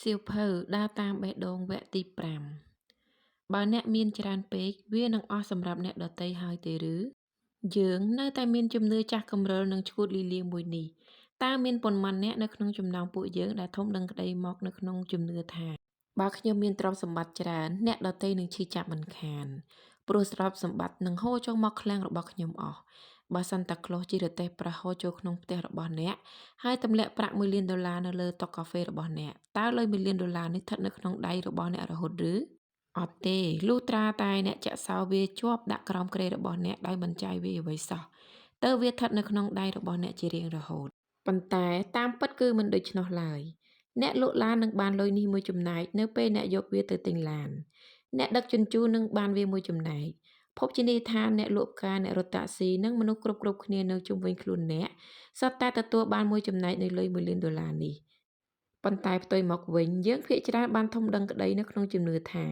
សៀវភៅដើរតាមបេះដូងវគ្គទី5បើអ្នកមានច្រើនពេកវានឹងអស់សម្រាប់អ្នកដទៃហើយទេឬយើងនៅតែមានជំនឿចាស់គំរិលនិងឈួតលីលាមួយនេះតើមានប៉ុន្មានអ្នកនៅក្នុងចំណោមពួកយើងដែលធំដឹងក្តីមកនៅក្នុងជំនឿថាបើខ្ញុំមានទ្រព្យសម្បត្តិច្រើនអ្នកដទៃនឹងឈឺចាប់មិនខានព្រោះទ្រព្យសម្បត្តិនឹងហូរចូលមកឃ្លាំងរបស់ខ្ញុំអស់បើសាន់តាក្លូសជារទេះប្រហោចូលក្នុងផ្ទះរបស់អ្នកហើយទម្លាក់ប្រាក់$1,000,000នៅលើតុកាហ្វេរបស់អ្នកតើលុយ$1,000,000នេះស្ថិតនៅក្នុងដៃរបស់អ្នករហូតឬអត់ទេលុះត្រាតែអ្នកចាក់សោវាជាប់ដាក់ក្រោមគ្រែរបស់អ្នកដោយមិនចាយវាអ្វីសោះទៅវាស្ថិតនៅក្នុងដៃរបស់អ្នកជារៀងរហូតប៉ុន្តែតាមពិតគឺមិនដូច្នោះឡើយអ្នកលក់ឡាននឹងបានលុយនេះមួយចំណែកនៅពេលអ្នកយកវាទៅទិញឡានអ្នកដឹកជញ្ជូននឹងបានវាមួយចំណែកភពជានិយាយថាអ្នកលក់ផ្កាអ្នករត់តាក់ស៊ីនិងមនុស្សគ្រប់គ្នានៅជុំវិញខ្លួនអ្នកសុទ្ធតែទទួលបានមួយចំណែកនៃលុយ$1,000,000នេះប៉ុន្តែផ្ទុយមកវិញយើងភាគច្រើនបានធំដឹងក្តីនៅក្នុងជំនឿថា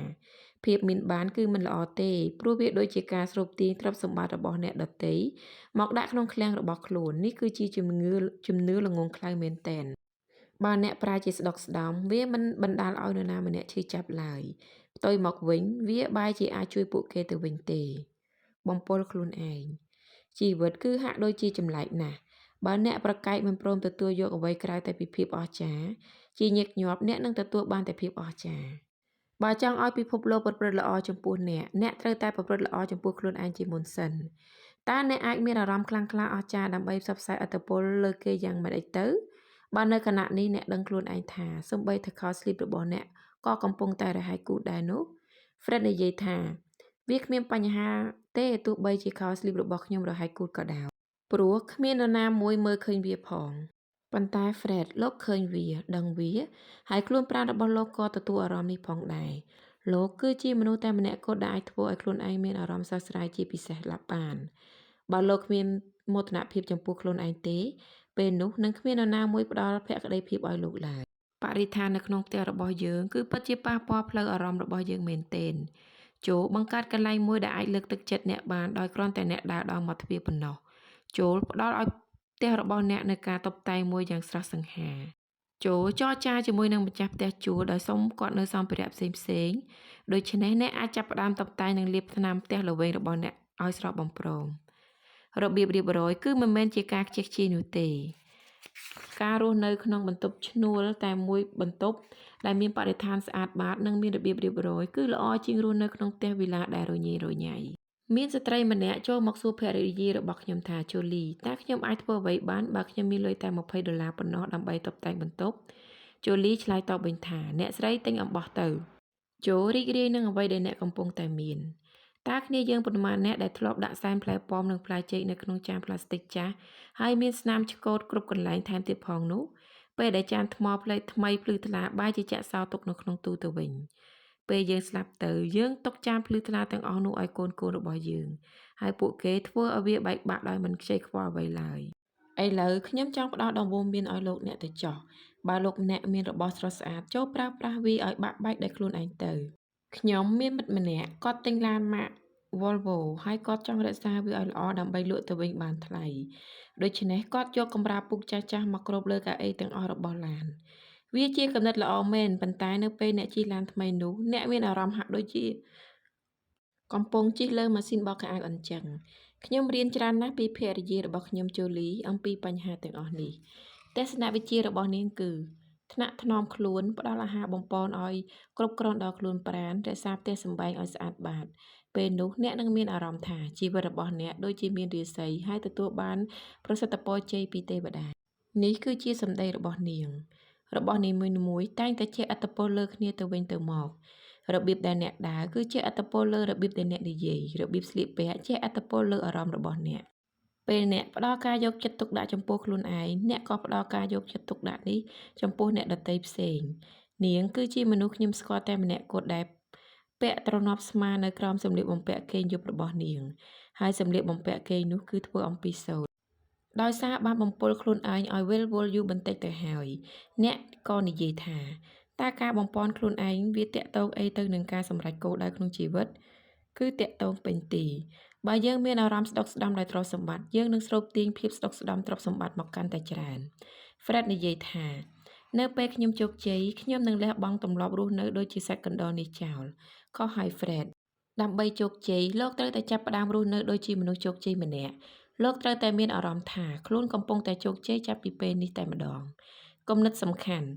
ភាពមានបានគឺមិនល្អទេព្រោះវាដូចជាការស្រូបទាញទ្រព្យសម្បត្តិរបស់អ្នកដទៃមកដាក់ក្នុងឃ្លាំងរបស់ខ្លួននេះគឺជាជំនឿល្ងងខ្លៅមែនទែនបើអ្នកប្រើជាស្ដុកស្ដំវាមិនបណ្ដាលឲ្យនរណាម្នាក់ឈឺចាប់ឡើយផ្ទុយមកវិញវាបែរជាអាចជួយពួកគេទៅវិញទេបំពល់ខ្លួនឯងជីវិតគឺហាក់ដូចជាចម្លែកណាស់បើអ្នកប្រកែកមិនព្រមទទួលយកអ្វីក្រៅតែពីភាពអស្ចារ្យជាញឹកញាប់អ្នកនឹងទទួលបានតែភាពអស្ចារ្យបើចង់ឲ្យពិភពលោកប្រព្រឹត្តល្អចំពោះអ្នកត្រូវតែប្រព្រឹត្តល្អចំពោះខ្លួនឯងជាមុនសិនតើអ្នកអាចមានអារម្មណ៍ខ្លាំងក្លាអស្ចារ្យដើម្បីផ្សព្វផ្សាយឥទ្ធិពលលើគេយ៉ាងម៉េចអីទៅបើនៅគណៈនេះអ្នកដឹងខ្លួនឯងថាសូម្បីតែខោស្លីបរបស់អ្នកក៏កំពុងតែរហែកគូតដែរនោះ Fred និយាយថាវាគ្មានបញ្ហាទេទោះបីជាខោស្លីបរបស់ខ្ញុំរហែកគូតក៏ដោយព្រោះគ្មាននរណាមួយមើលឃើញវាផងប៉ុន្តែ Fred លោកឃើញវាដឹងវាហើយខ្លួនប្រាណរបស់លោកក៏ទទួលអារម្មណ៍នេះផងដែរលោកគឺជាមនុស្សតែម្នាក់គត់ដែលអាចធ្វើឲ្យខ្លួនឯងមានអារម្មណ៍ស្រស់ស្រាយជាពិសេសឡាប់បានបើលោកគ្មានមោទនភាពចំពោះខ្លួនឯងទេពេលនោះនឹងគ្មាននរណាមួយផ្ដល់ភក្ដីភាពឲ្យលោកឡើយបរិស្ថាននៅក្នុងផ្ទះរបស់យើងគឺពិតជាប៉ះពាល់ផ្លូវអារម្មណ៍របស់យើងមែនទែនចូលបង្កើតកន្លែងមួយដែលអាចលើកទឹកចិត្តអ្នកបានដោយគ្រាន់តែអ្នកដើរដល់មាត់ទ្វារប៉ុណ្ណោះចូលផ្ដល់ឲ្យផ្ទះរបស់អ្នកនៅការតុបតែងមួយយ៉ាងស្រស់សង្ហាចូលចរចាជាមួយនឹងម្ចាស់ផ្ទះជួលដោយសុំគាត់នៅសម្ភារៈផ្សេងដូច្នេះអ្នកអាចចាប់ផ្ដើមតុបតែងនិងលាបថ្នាំផ្ទះល្វែងរបស់អ្នកឲ្យស្រស់បំព្រងរបៀបរៀបរយគឺមិនមែនជាការខ្ជិះខ្ជាយនោះទេការរស់នៅក្នុងបន្ទប់ឈ្នួលតែមួយបន្ទប់ដែលមានបរិស្ថានស្អាតបាតនិងមានរបៀបរៀបរយគឺល្អជាងរស់នៅក្នុងផ្ទះវីឡាដែលរញ៉េរញ៉ៃមានស្ត្រីម្នាក់ចូលមកសួរភរិយារបស់ខ្ញុំថាជូលីតើខ្ញុំអាចធ្វើអ្វីបានបើខ្ញុំមានលុយតែ$20ប៉ុណ្ណោះដើម្បីតុបតែងបន្ទប់ជូលីឆ្លើយតបវិញថាអ្នកស្រីទិញអំបោះទៅចូរីករាយនឹងអ្វីដែលអ្នកកំពុងតែមានតើគ្នាយើងប៉ុន្មានអ្នកដែលធ្លាប់ដាក់សែនផ្លែប៉ោមនិងផ្លែចេកនៅក្នុងចានផ្លាស្ទិកចាស់ហើយមានស្នាមឆ្កូតគ្រប់កន្លែងថែមទៀតផងនោះពេលដែលចានថ្មផ្លេតថ្មីភ្លឺថ្លាបែរជាចាក់សោទុកនៅក្នុងទូទៅវិញពេលយើងស្លាប់ទៅយើងទុកចានភ្លឺថ្លាទាំងអស់នោះឲ្យកូនរបស់យើងហើយពួកគេធ្វើឲ្យវាបែកបាក់ដោយមិនខ្ចីខ្វល់អ្វីឡើយឥឡូវខ្ញុំចង់ផ្ដល់ដំបូន្មានឲ្យលោកអ្នកទៅចោះបើលោកអ្នកមានរបស់ស្រស់ស្អាតចូលប្រើប្រាស់វាឲ្យបាក់បែកដោយខ្លួនឯងទៅខ្ញុំមានមិត្តម្នាក់គាត់ទិញឡានម៉ាក Volvo ហើយគាត់ចង់រក្សាវាឲ្យល្អដើម្បីលក់ទៅវិញបានថ្លៃដូច្នេះគាត់យកកម្រាលពូកចាស់ៗមកគ្របលើកៅអីទាំងអស់របស់ឡានវាជាគំនិតល្អមែនប៉ុន្តែនៅពេលអ្នកជិះឡានថ្មីនោះអ្នកមានអារម្មណ៍ហាក់ដូចជាកំពុងជិះលើម៉ាស៊ីនបោកខោអាវអញ្ចឹងខ្ញុំរៀនច្រើនណាស់ពីភរិយារបស់ខ្ញុំជូលីអំពីបញ្ហាទាំងអស់នេះទស្សនវិជ្ជារបស់នាងគឺថ្នាក់ថ្នមខ្លួនផ្ដល់អាហារបំពន់ឲ្យគ្រប់គ្រាន់ដល់ខ្លួនប្រាណរក្សាផ្ទះសម្បែងឲ្យស្អាតបាតពេលនោះអ្នកនឹងមានអារម្មណ៍ថាជីវិតរបស់អ្នកដូចជាមានរាសីហើយទទួលបានប្រសិទ្ធពរជ័យពីទេវតានេះគឺជាសម្ដីរបស់នាងរបស់នីមួយៗតែងតែជះឥទ្ធិពលលើគ្នាទៅវិញទៅមករបៀបដែលអ្នកដើរគឺជាឥទ្ធិពលលើរបៀបដែលអ្នកនិយាយរបៀបស្លៀកពាក់ជះឥទ្ធិពលលើអារម្មណ៍របស់អ្នកពេលអ្នកផ្ដល់ការយកចិត្តទុកដាក់ចំពោះខ្លួនឯងអ្នកក៏ផ្ដល់ការយកចិត្តទុកដាក់នេះចំពោះអ្នកដទៃផ្សេងនាងគឺជាមនុស្សខ្ញុំស្គាល់តែម្នាក់គត់ដែលពាក់ទ្រនាប់ស្មានៅក្រោមសម្លៀកបំពាក់គេងយប់របស់នាងហើយសម្លៀកបំពាក់គេងនោះគឺធ្វើអំពីសូត្រដោយសារបានបំពុលខ្លួនឯងឲ្យវិលវល់យូរបន្តិចទៅហើយអ្នកក៏និយាយថាតើការបំពន់ខ្លួនឯងវាតាក់ទងអីទៅនឹងការសម្រេចគោលដៅក្នុងជីវិតគឺតាក់ទងពេញទីបើយើងមានអារម្មណ៍ស្ដុកស្ដំដោយទ្រព្យសម្បត្តិយើងនឹងស្រូបទាញភាពស្ដុកស្ដំទ្រព្យសម្បត្តិមកកាន់តែច្រើន Fred និយាយថា នៅពេលខ្ញុំជោគជ័យខ្ញុំនឹងលះបង់ទម្លាប់រស់នៅដូចជាសត្វកណ្តុរនេះចោលខុសហើយ Fred ដើម្បីជោគជ័យលោកត្រូវតែចាប់ផ្ដើមរស់នៅដូចជាមនុស្សជោគជ័យម្នាក់លោកត្រូវតែមានអារម្មណ៍ថាខ្លួនកំពុងតែជោគជ័យចាប់ពីពេលនេះតែម្ដងគំនិតសំខាន់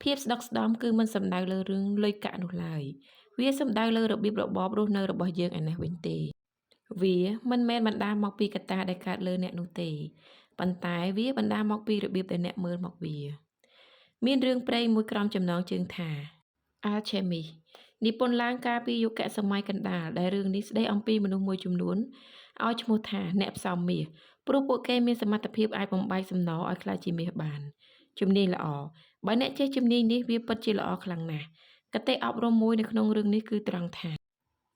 ភាពស្ដុកស្ដំគឺមិនសំដៅលើរឿងលុយកាក់នោះឡើយវាសំដៅលើរបៀបរបបរស់នៅរបស់យើងឯនេះវិញទេវាមិនមែនបណ្ដាលមកពីកត្តាដែលកើតលើអ្នកនោះទេប៉ុន្តែវាបណ្ដាលមកពីរបៀបដែលអ្នកមើលមកវាមានរឿងព្រេងមួយក្រោមចំណងជើងថា Alchemy និពន្ធឡើងកាលពីយុគសម័យកណ្ដាលដែលរឿងនេះស្ដីអំពីមនុស្សមួយចំនួនឲ្យឈ្មោះថាអ្នកផ្សំមាសព្រោះពួកគេមានសមត្ថភាពអាចបំបែកសំណឲ្យក្លាយជាមាសបានជំនាញល្អបើអ្នកចេះជំនាញនេះវាពិតជាល្អខ្លាំងណាស់កតិអប់រំមួយនៅក្នុងរឿងនេះគឺត្រង់ថា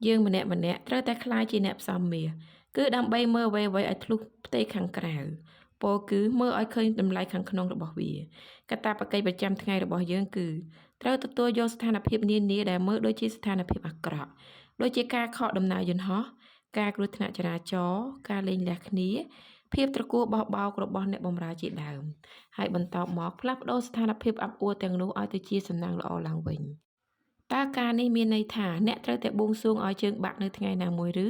យើងម្នាក់ត្រូវតែក្លាយជាអ្នកផ្សំមាសគឺដើម្បីមើលអ្វីៗឲ្យធ្លុះផ្ទៃខាងក្រៅពោលគឺមើលឲ្យឃើញតម្លៃខាងក្នុងរបស់វាកាតព្វកិច្ចប្រចាំថ្ងៃរបស់យើងគឺត្រូវទទួលយកស្ថានភាពនានាដែលមើលដូចជាស្ថានភាពអាក្រក់ដូចជាការខកដំណើរយន្តហោះការគ្រោះថ្នាក់ចរាចរណ៍ការលេងលះគ្នាភាពត្រកួលបោះបោករបស់អ្នកបម្រើជាដើមហើយបន្តមកផ្លាស់ប្ដូរស្ថានភាពអាប់អួរទាំងនោះឲ្យទៅជាសំណាងល្អឡើងវិញតើការនេះមានន័យថាអ្នកត្រូវតែបួងសួងឲ្យជើងបាក់នៅថ្ងៃណាមួយឬ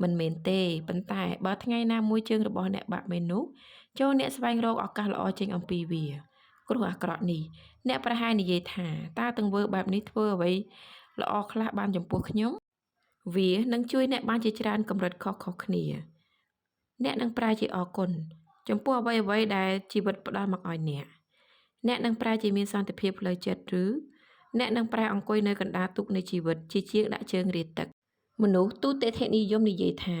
មិនមែនទេប៉ុន្តែបើថ្ងៃណាមួយជើងរបស់អ្នកបាក់មែននោះចូលអ្នកស្វែងរកឱកាសល្អចេញអំពីវាគ្រោះអាក្រក់នេះអ្នកប្រហែលនិយាយថាតើទង្វើបែបនេះធ្វើអ្វីល្អខ្លះបានចំពោះខ្ញុំវានឹងជួយអ្នកបានជាច្រើនកម្រិតខុសៗគ្នាអ្នកនឹងប្រែជាអរគុណចំពោះអ្វីៗដែលជីវិតផ្ដល់មកឲ្យអ្នកនឹងប្រែជាមានសន្តិភាពផ្លូវចិត្តឬអ្នកនឹងប្រែអង្គុយនៅកណ្ដាលទូកនៃជីវិតជាជាងដាក់ជើងរាទឹកមនុស្សទូទៅនិយមនិយាយថា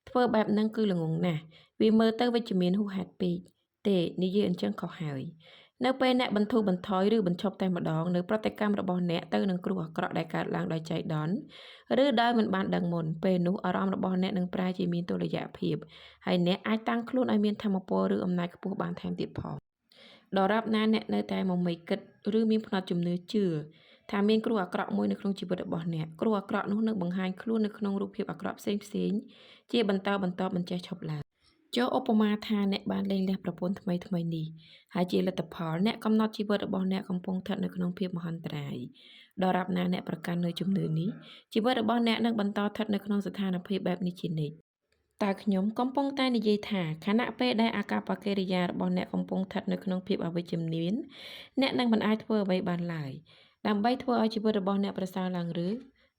ធ្វើបែបហ្នឹងគឺល្ងងណាស់វាមើលទៅវិជ្ជមានហួសហេតុពេកទេនិយាយអញ្ចឹងខុសហើយនៅពេលអ្នកបន្ធូរបន្ថយឬបញ្ឈប់តែម្ដងនៅប្រតិកម្មរបស់អ្នកទៅនឹងគ្រោះអាក្រក់ដែលកើតឡើងដោយចៃដន្យឬដោយមិនបានដឹងមុនពេលនោះអារម្មណ៍របស់អ្នកនឹងប្រែជាមានតុល្យភាពហើយអ្នកអាចតាំងខ្លួនឲ្យមានធម៌ពលឬអំណាចខ្ពស់បានថែមទៀតផងដរាបណាអ្នកនៅតែមមាញគិតឬមានផ្នត់ជំនឿជឿថាមានគ្រោះអាក្រក់មួយនៅក្នុងជីវិតរបស់អ្នកគ្រោះអាក្រក់នោះនឹងបង្ហាញខ្លួននៅក្នុងរូបភាពអាក្រក់ផ្សេងជាបន្តមិនចេះឈប់ឡើយចូលឧបមាថាអ្នកបានលែងលះប្រពន្ធថ្មីនេះហើយជាលទ្ធផលអ្នកកំណត់ជីវិតរបស់អ្នកកំពុងស្ថិតនៅក្នុងភាពមហន្តរាយដរាបណាអ្នកប្រកាន់នៅជំនឿនេះជីវិតរបស់អ្នកនឹងបន្តស្ថិតនៅក្នុងស្ថានភាពបែបនេះជានិច្ចតើខ្ញុំកំពុងតែនិយាយថាខណៈពេលដែលអាកប្បកិរិយារបស់អ្នកកំពុងស្ថិតនៅក្នុងភាពអវិជ្ជមានអ្នកនឹងមិនអាចធ្វើអ្វីបានឡើយដើម្បីធ្វើឲ្យជីវិតរបស់អ្នកប្រសើរឡើងឬ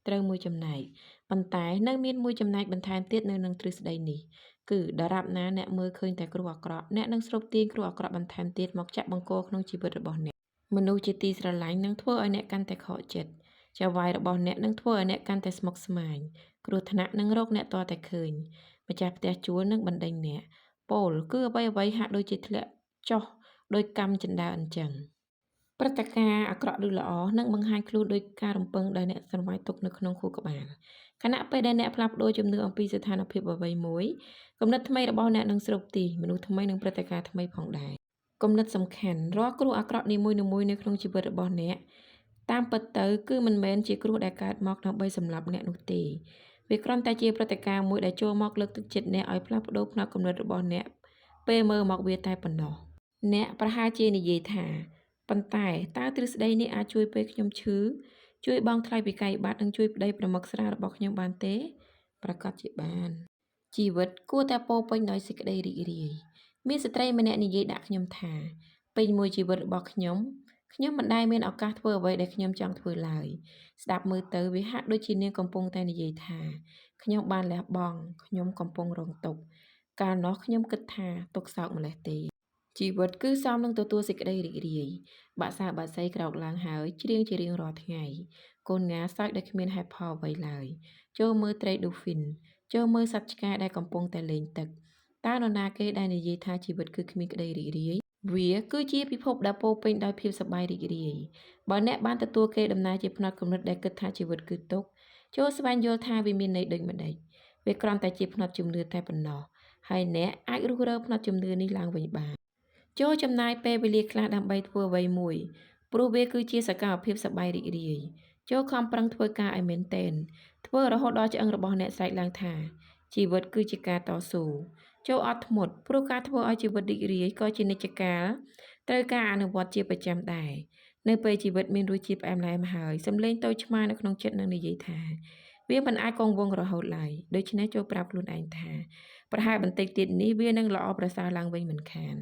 ត្រូវមួយចំណែកប៉ុន្តែនៅមានមួយចំណែកបន្ថែមទៀតនៅក្នុងទ្រឹស្ដីនេះគឺដរាបណាអ្នកមើលឃើញតែគ្រោះអាក្រក់អ្នកនឹងស្រូបទាញគ្រោះអាក្រក់បន្ថែមទៀតមកចាក់បង្កក្នុងជីវិតរបស់អ្នកមនុស្សជាទីស្រឡាញ់នឹងធ្វើឲ្យអ្នកកាន់តែខកចិត្តចៅហ្វាយរបស់អ្នកនឹងធ្វើឲ្យអ្នកកាន់តែស្មុគស្មាញគ្រោះថ្នាក់នឹងរកអ្នកតតែឃើញម្ចាស់ផ្ទះជួលនឹងបណ្ដេញអ្នកពោលគឺអ្វីហាក់ដូចជាធ្លាក់ចុះដោយកម្មចិន្តាអញ្ចឹងព្រឹត្តិការណ៍អាក្រក់ឬល្អនឹងបង្ហាញខ្លួនដោយការរំពឹងដែលអ្នកសន្វាយទុកនៅក្នុងខួរក្បាលខណៈពេលដែលអ្នកផ្លាស់ប្ដូរជំនឿអំពីស្ថានភាពអ្វីមួយគំនិតថ្មីរបស់អ្នកនឹងស្រូបទីមនុស្សថ្មីនឹងព្រឹត្តិការណ៍ថ្មីផងដែរគំនិតសំខាន់រាល់គ្រោះអាក្រក់នីមួយៗនៅក្នុងជីវិតរបស់អ្នកតាមពិតទៅគឺមិនមែនជាគ្រោះដែលកើតមកដើម្បីសម្លាប់អ្នកនោះទេវាគ្រាន់តែជាព្រឹត្តិការណ៍មួយដែលចូលមកលើកទឹកចិត្តអ្នកឲ្យផ្លាស់ប្ដូរផ្នត់គំនិតរបស់អ្នកពេលមើលមកវាតែប៉ុណ្ណោះអ្នកប្រហែលជានិយាយថាប៉ុន្តែតើទ្រឹស្ដីនេះអាចជួយពេលខ្ញុំឈឺជួយបង់ថ្លៃវិក័យប័ត្រនិងជួយប្តីប្រមុខស្រាលរបស់ខ្ញុំបានទេប្រកាសជាបានជីវិតគួរតែពោរពេញដោយសេចក្តីរីករាយមានស្ត្រីម្នាក់និយាយដាក់ខ្ញុំថាពេញមួយជីវិតរបស់ខ្ញុំមិនដែលមានឱកាសធ្វើអ្វីដែលខ្ញុំចង់ធ្វើឡើយស្ដាប់មើលទៅវាហាក់ដូចជានាងកំពុងតែនិយាយថាខ្ញុំបានលះបង់ខ្ញុំកំពុងរងទុក្ខកាលនោះខ្ញុំគិតថាទុក្ខសោកម្លេះទេជីវិតគឺសមនឹងទទួលសេចក្តីរីករាយបាក់សាបាក់សីក្រោកឡើងហើយច្រៀងជារៀងរាល់ថ្ងៃកូនងាសើចដោយគ្មានហេតុផលអ្វីឡើយចូលមើលត្រីដូហ្វីនចូលមើលសត្វឆ្កែដែលកំពុងតែលេងទឹកតើនរណាគេដែលនិយាយថាជីវិតគឺគ្មានក្តីរីករាយវាគឺជាពិភពដែលពោរពេញដោយភាពសប្បាយរីករាយបើអ្នកបានទទួលគេដំណើរជាផ្នត់គំនិតដែលគិតថាជីវិតគឺទុក្ខចូលស្វែងយល់ថាវាមានន័យដូចម្ដេចវាគ្រាន់តែជាផ្នត់ជំនឿតែប៉ុណ្ណោះហើយអ្នកអាចរុះរើផ្នត់ជំនឿនេះឡើងវិញបានចូលចំណាយពេលវេលាខ្លះដើម្បីធ្វើអ្វីមួយព្រោះវាគឺជាសកម្មភាពសប្បាយរីករាយចូលខំប្រឹងធ្វើការឲ្យមែនទែនធ្វើរហូតដល់ឆ្អឹងរបស់អ្នកស្រែកឡើងថាជីវិតគឺជាការតស៊ូចូលអត់ធ្មត់ព្រោះការធ្វើឲ្យជីវិតរីករាយក៏ជានិច្ចកាល ត្រូវការអនុវត្តជាប្រចាំដែរនៅពេលជីវិតមានរសជាតិផ្អែមល្ហែមហើយសំឡេងតូចឆ្មារនៅក្នុងចិត្តនឹងនិយាយថាវាមិនអាចគង់វង្សរហូតឡើយដូច្នេះចូលប្រាប់ខ្លួនឯងថាប្រហែលបន្តិចទៀតនេះវានឹងល្អប្រសើរឡើងវិញមិនខាន